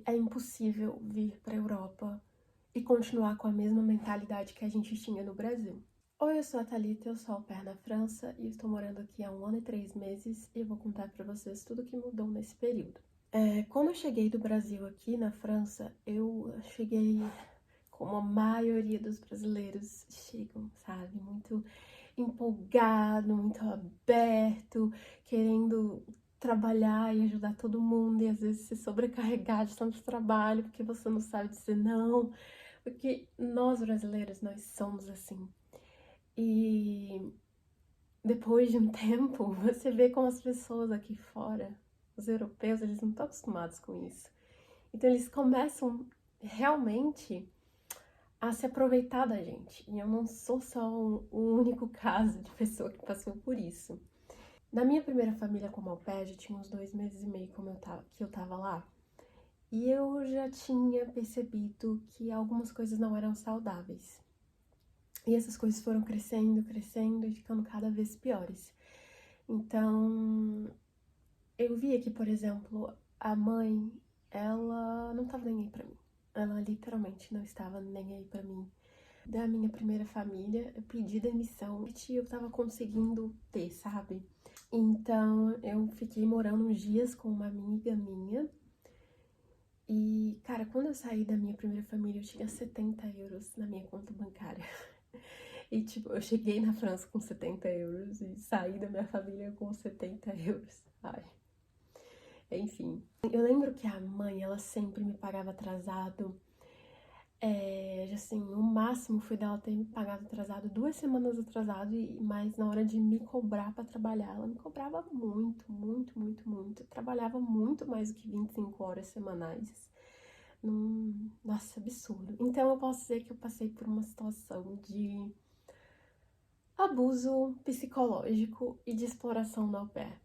É impossível vir para a Europa e continuar com a mesma mentalidade que a gente tinha no Brasil. Oi, eu sou a Thalita, eu sou au pair na França e estou morando aqui há 1 ano e 3 meses e eu vou contar para vocês tudo o que mudou nesse período. Quando eu cheguei do Brasil aqui na França, eu cheguei como a maioria dos brasileiros chegam, sabe? Muito empolgado, muito aberto, querendo trabalhar e ajudar todo mundo e às vezes se sobrecarregar de tanto trabalho porque você não sabe dizer não, porque nós brasileiros, nós somos assim. E depois de um tempo, você vê como as pessoas aqui fora, os europeus, eles não estão acostumados com isso. Então eles começam realmente a se aproveitar da gente. E eu não sou só um único caso de pessoa que passou por isso. Na minha primeira família como au pair, já tinha uns 2 meses e meio que eu tava lá. E eu já tinha percebido que algumas coisas não eram saudáveis. E essas coisas foram crescendo, crescendo e ficando cada vez piores. Então, eu via que, por exemplo, a mãe, ela não tava nem aí pra mim. Ela literalmente não estava nem aí pra mim. Da minha primeira família, eu pedi demissão e eu tava conseguindo ter, sabe? Então, eu fiquei morando uns dias com uma amiga minha. E, cara, quando eu saí da minha primeira família, eu tinha 70 euros na minha conta bancária. E, tipo, eu cheguei na França com 70 euros e saí da minha família com 70 euros. Ai. Enfim. Eu lembro que a mãe, ela sempre me pagava atrasado. Assim, o máximo foi dela ter me pagado atrasado 2 semanas atrasado, mas na hora de me cobrar pra trabalhar, ela me cobrava muito, muito, muito, muito. Eu trabalhava muito mais do que 25 horas semanais. Nossa, absurdo. Então eu posso dizer que eu passei por uma situação de abuso psicológico e de exploração do au pair.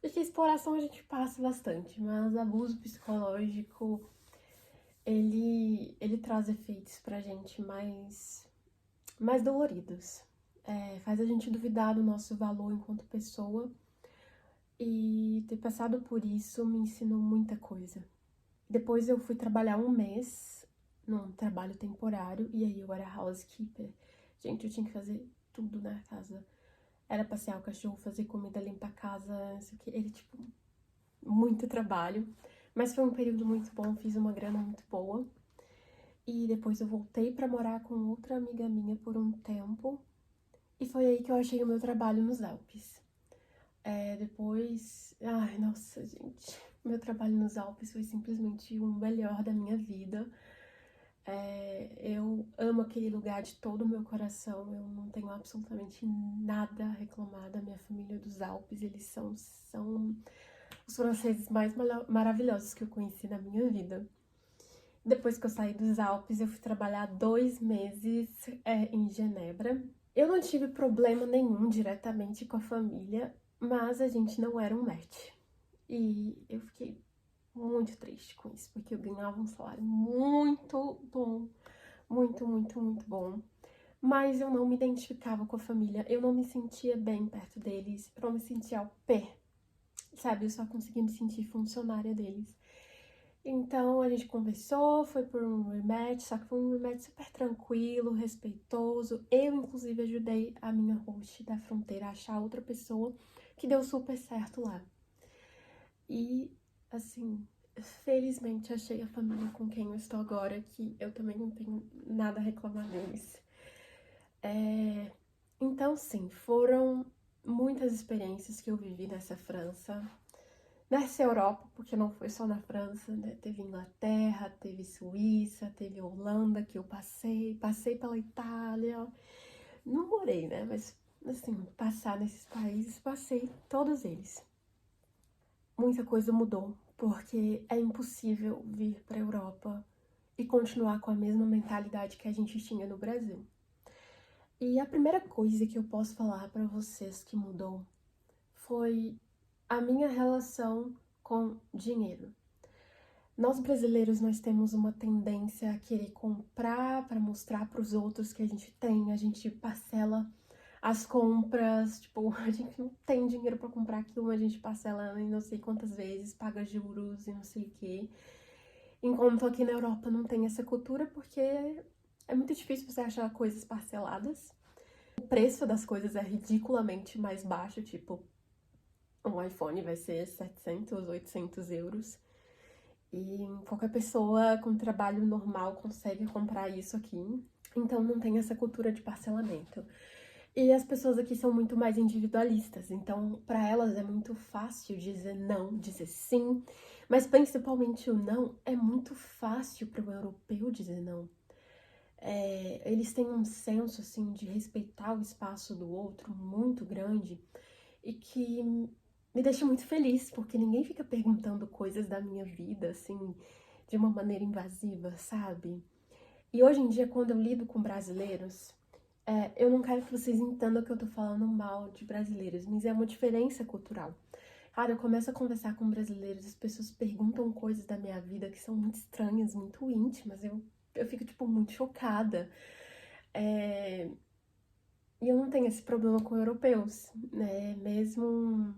Porque exploração a gente passa bastante, mas abuso psicológico, ele traz efeitos pra gente mais doloridos. Faz a gente duvidar do nosso valor enquanto pessoa. E ter passado por isso me ensinou muita coisa. Depois eu fui trabalhar 1 mês num trabalho temporário e aí eu era housekeeper. Gente, eu tinha que fazer tudo na casa. Era passear o cachorro, fazer comida, limpar a casa, não sei o que. Ele, tipo, muito trabalho. Mas foi um período muito bom, fiz uma grana muito boa. E depois eu voltei pra morar com outra amiga minha por um tempo. E foi aí que eu achei o meu trabalho nos Alpes. Depois... Ai, nossa, gente. Meu trabalho nos Alpes foi simplesmente o melhor da minha vida. Eu amo aquele lugar de todo o meu coração. Eu não tenho absolutamente nada a reclamar da minha família dos Alpes. Eles são os franceses mais maravilhosos que eu conheci na minha vida. Depois que eu saí dos Alpes, eu fui trabalhar 2 meses em Genebra. Eu não tive problema nenhum diretamente com a família, mas a gente não era um match. E eu fiquei muito triste com isso, porque eu ganhava um salário muito bom, muito, muito, muito bom. Mas eu não me identificava com a família, eu não me sentia bem perto deles, eu não me sentia au pair, sabe? Eu só conseguia me sentir funcionária deles. Então a gente conversou, foi por um rematch, só que foi um rematch super tranquilo, respeitoso. Eu, inclusive, ajudei a minha host da fronteira a achar outra pessoa que deu super certo lá. E, assim, felizmente achei a família com quem eu estou agora, que eu também não tenho nada a reclamar deles. Então, sim, foram muitas experiências que eu vivi nessa França. Nessa Europa, porque não foi só na França, né? Teve Inglaterra, teve Suíça, teve Holanda que eu passei pela Itália. Não morei, né? Mas, assim, passar nesses países, passei todos eles. Muita coisa mudou, porque é impossível vir para a Europa e continuar com a mesma mentalidade que a gente tinha no Brasil. E a primeira coisa que eu posso falar para vocês que mudou foi a minha relação com dinheiro. Nós brasileiros, nós temos uma tendência a querer comprar para mostrar para os outros que a gente parcela as compras, tipo, a gente não tem dinheiro para comprar aquilo, mas a gente parcela em não sei quantas vezes, paga juros e não sei o quê. Enquanto aqui na Europa não tem essa cultura, porque é muito difícil você achar coisas parceladas. O preço das coisas é ridiculamente mais baixo, tipo, um iPhone vai ser 700, 800 euros. E qualquer pessoa com trabalho normal consegue comprar isso aqui. Então não tem essa cultura de parcelamento. E as pessoas aqui são muito mais individualistas, então para elas é muito fácil dizer não, dizer sim, mas principalmente o não é muito fácil para o europeu dizer não. Eles têm um senso assim de respeitar o espaço do outro muito grande e que me deixa muito feliz, porque ninguém fica perguntando coisas da minha vida assim de uma maneira invasiva, sabe? E hoje em dia, quando eu lido com brasileiros, eu não quero que vocês entendam que eu tô falando mal de brasileiros, mas é uma diferença cultural. Cara, eu começo a conversar com brasileiros, as pessoas perguntam coisas da minha vida que são muito estranhas, muito íntimas, eu fico, tipo, muito chocada. É, E eu não tenho esse problema com europeus, né? Mesmo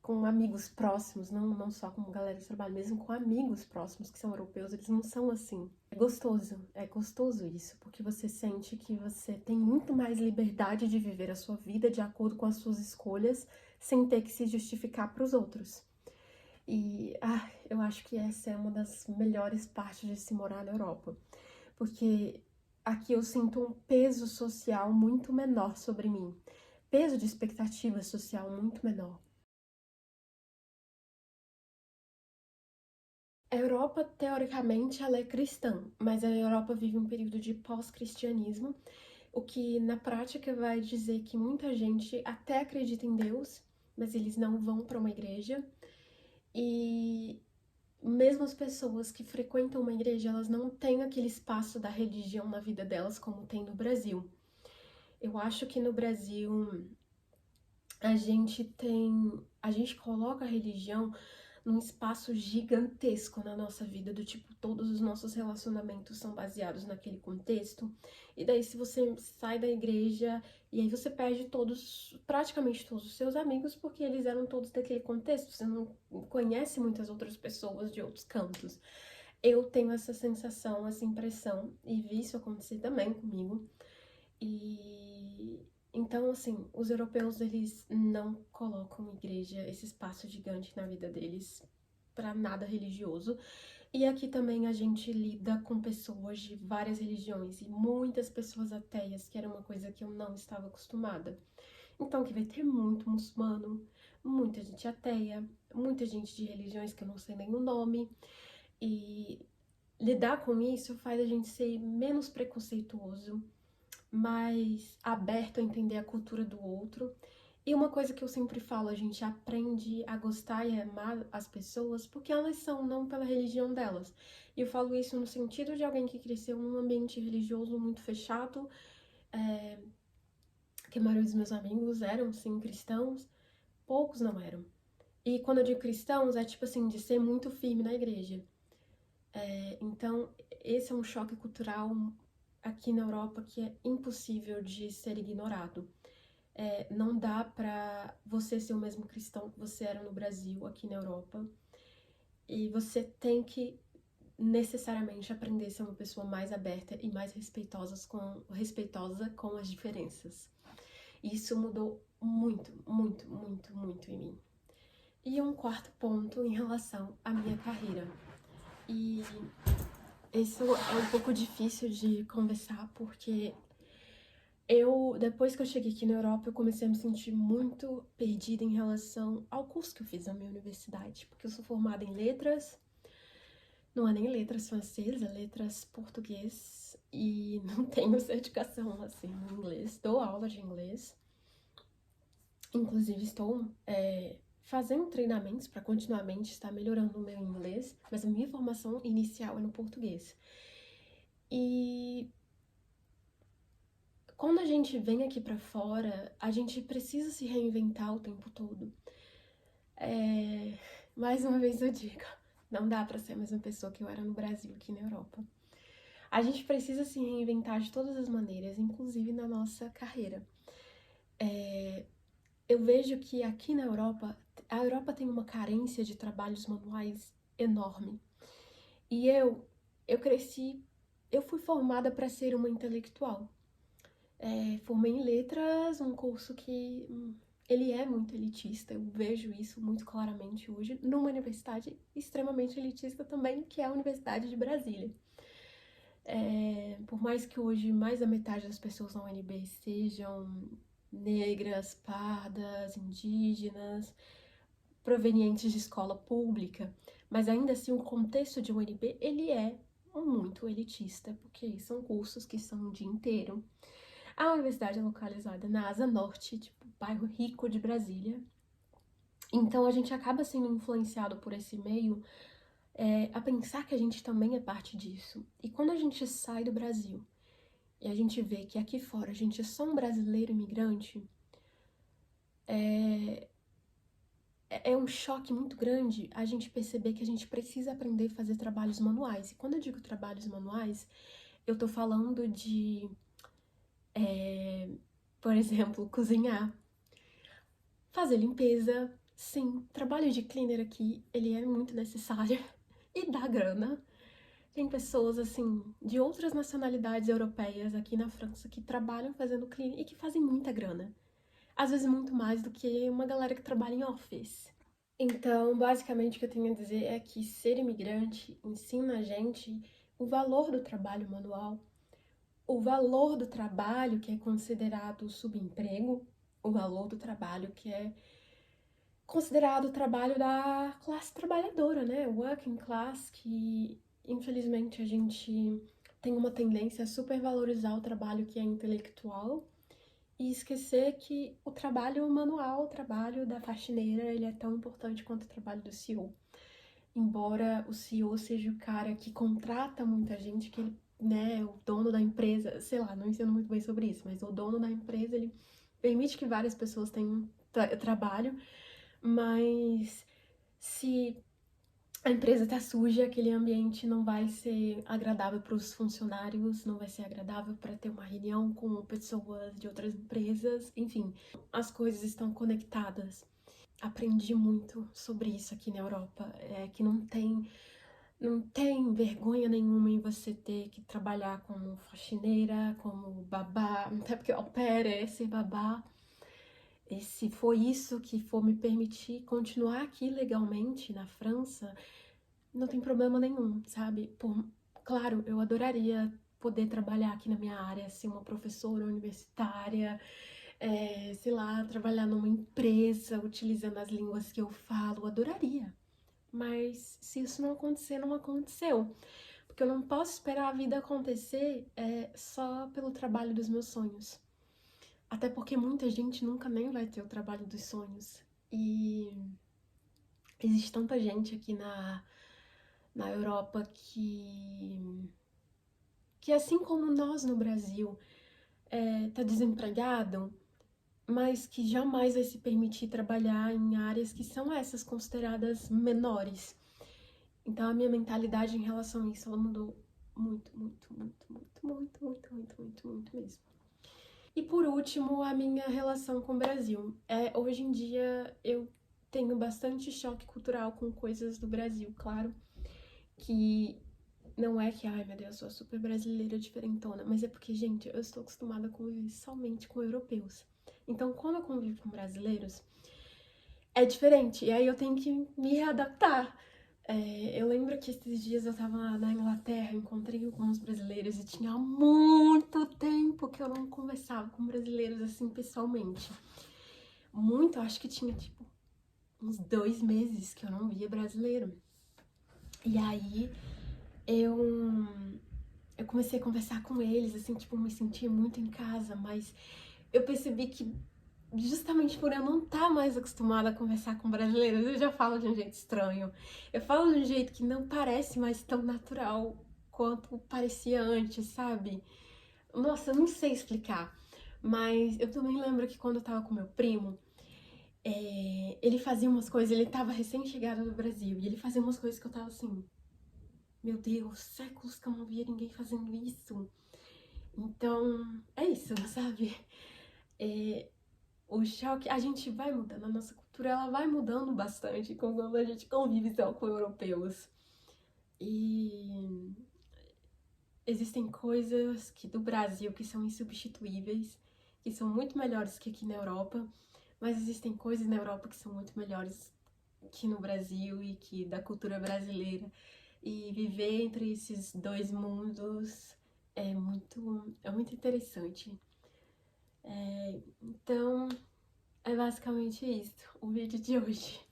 com amigos próximos, não só com galera de trabalho, mesmo com amigos próximos que são europeus, eles não são assim. É gostoso isso, porque você sente que você tem muito mais liberdade de viver a sua vida de acordo com as suas escolhas, sem ter que se justificar para os outros. E eu acho que essa é uma das melhores partes de se morar na Europa, porque aqui eu sinto um peso social muito menor sobre mim, peso de expectativa social muito menor. A Europa, teoricamente, ela é cristã, mas a Europa vive um período de pós-cristianismo, o que na prática vai dizer que muita gente até acredita em Deus, mas eles não vão para uma igreja. E mesmo as pessoas que frequentam uma igreja, elas não têm aquele espaço da religião na vida delas como tem no Brasil. Eu acho que no Brasil a gente coloca a religião num espaço gigantesco na nossa vida, do tipo, todos os nossos relacionamentos são baseados naquele contexto. E daí, se você sai da igreja, e aí você perde praticamente todos os seus amigos, porque eles eram todos daquele contexto, você não conhece muitas outras pessoas de outros cantos. Eu tenho essa sensação, essa impressão, e vi isso acontecer também comigo. E então, assim, os europeus, eles não colocam igreja, esse espaço gigante na vida deles, para nada religioso. E aqui também a gente lida com pessoas de várias religiões e muitas pessoas ateias, que era uma coisa que eu não estava acostumada. Então, que vai ter muito muçulmano, muita gente ateia, muita gente de religiões que eu não sei nem o nome. E lidar com isso faz a gente ser menos preconceituoso, mais aberto a entender a cultura do outro. E uma coisa que eu sempre falo, a gente aprende a gostar e amar as pessoas porque elas são, não pela religião delas. E eu falo isso no sentido de alguém que cresceu num ambiente religioso muito fechado, que a maioria dos meus amigos eram, sim, cristãos, poucos não eram. E quando eu digo cristãos, é tipo assim, de ser muito firme na igreja. Então, esse é um choque cultural aqui na Europa que é impossível de ser ignorado. Não dá pra você ser o mesmo cristão que você era no Brasil, aqui na Europa. E você tem que necessariamente aprender a ser uma pessoa mais aberta e mais respeitosa com as diferenças. E isso mudou muito, muito, muito, muito em mim. E um quarto ponto em relação à minha carreira. E isso é um pouco difícil de conversar, porque depois que eu cheguei aqui na Europa, eu comecei a me sentir muito perdida em relação ao curso que eu fiz na minha universidade, porque eu sou formada em letras, não é nem letras francês, é letras português, e não tenho certificação, assim, no inglês. Dou aula de inglês, inclusive estou fazendo treinamentos para continuamente estar melhorando o meu inglês, mas a minha formação inicial é no português. E quando a gente vem aqui pra fora, a gente precisa se reinventar o tempo todo. Mais uma vez eu digo, não dá pra ser a mesma pessoa que eu era no Brasil, aqui na Europa. A gente precisa se reinventar de todas as maneiras, inclusive na nossa carreira. Eu vejo que aqui a Europa tem uma carência de trabalhos manuais enorme. E eu cresci, eu fui formada para ser uma intelectual. Formei em letras, um curso que ele é muito elitista, eu vejo isso muito claramente hoje, numa universidade extremamente elitista também, que é a Universidade de Brasília. Por mais que hoje mais da metade das pessoas na UNB sejam negras, pardas, indígenas, provenientes de escola pública, mas ainda assim o contexto de UNB ele é muito elitista, porque são cursos que são o dia inteiro. A universidade é localizada na Asa Norte, tipo, bairro rico de Brasília. Então a gente acaba sendo influenciado por esse meio a pensar que a gente também é parte disso. E quando a gente sai do Brasil e a gente vê que aqui fora a gente é só um brasileiro imigrante, é um choque muito grande a gente perceber que a gente precisa aprender a fazer trabalhos manuais. E quando eu digo trabalhos manuais, eu tô falando de, por exemplo, cozinhar, fazer limpeza. Sim, trabalho de cleaner aqui, ele é muito necessário e dá grana. Tem pessoas, assim, de outras nacionalidades europeias aqui na França que trabalham fazendo cleaner e que fazem muita grana. Às vezes muito mais do que uma galera que trabalha em office. Então, basicamente, o que eu tenho a dizer é que ser imigrante ensina a gente o valor do trabalho manual, o valor do trabalho que é considerado subemprego, o valor do trabalho que é considerado o trabalho da classe trabalhadora, né? Working class, que infelizmente a gente tem uma tendência a supervalorizar o trabalho que é intelectual e esquecer que o trabalho manual, o trabalho da faxineira, ele é tão importante quanto o trabalho do CEO. Embora o CEO seja o cara que contrata muita gente, que ele, né, o dono da empresa, sei lá, não entendo muito bem sobre isso, mas o dono da empresa, ele permite que várias pessoas tenham trabalho, mas se a empresa tá suja, aquele ambiente não vai ser agradável para os funcionários, não vai ser agradável para ter uma reunião com pessoas de outras empresas, enfim, as coisas estão conectadas. Aprendi muito sobre isso aqui na Europa, que não tem vergonha nenhuma em você ter que trabalhar como faxineira, como babá, até porque au pair é ser babá. E se for isso que for me permitir continuar aqui legalmente na França, não tem problema nenhum, sabe? Claro, eu adoraria poder trabalhar aqui na minha área, ser uma professora universitária, sei lá, trabalhar numa empresa utilizando as línguas que eu falo, adoraria. Mas se isso não acontecer, não aconteceu. Porque eu não posso esperar a vida acontecer só pelo trabalho dos meus sonhos. Até porque muita gente nunca nem vai ter o trabalho dos sonhos. E existe tanta gente aqui na Europa que assim como nós no Brasil, tá desempregado, mas que jamais vai se permitir trabalhar em áreas que são essas consideradas menores. Então a minha mentalidade em relação a isso, ela mudou muito, muito, muito, muito, muito, muito, muito, muito, muito mesmo. E por último, a minha relação com o Brasil. Hoje em dia eu tenho bastante choque cultural com coisas do Brasil, claro, que não é que, ai meu Deus, eu sou super brasileira diferentona, mas é porque, gente, eu estou acostumada a conviver somente com europeus. Então, quando eu convivo com brasileiros, é diferente, e aí eu tenho que me readaptar. Eu lembro que esses dias eu tava na Inglaterra, encontrei alguns brasileiros e tinha muito tempo que eu não conversava com brasileiros assim pessoalmente. Muito, acho que tinha tipo uns 2 meses que eu não via brasileiro. E aí eu comecei a conversar com eles, assim, tipo, me sentia muito em casa, mas eu percebi que justamente por eu não estar mais acostumada a conversar com brasileiros, eu já falo de um jeito estranho. Eu falo de um jeito que não parece mais tão natural quanto parecia antes, sabe? Nossa, eu não sei explicar. Mas eu também lembro que quando eu tava com meu primo, ele fazia umas coisas, ele tava recém-chegado no Brasil, e ele fazia umas coisas que eu tava assim, meu Deus, séculos que eu não via ninguém fazendo isso. Então, é isso, sabe? O choque, a gente vai mudando, a nossa cultura ela vai mudando bastante quando a gente convive só com europeus. E existem coisas do Brasil que são insubstituíveis, que são muito melhores que aqui na Europa, mas existem coisas na Europa que são muito melhores que no Brasil e que da cultura brasileira. E viver entre esses dois mundos é muito interessante. Então, é basicamente isso, o vídeo de hoje.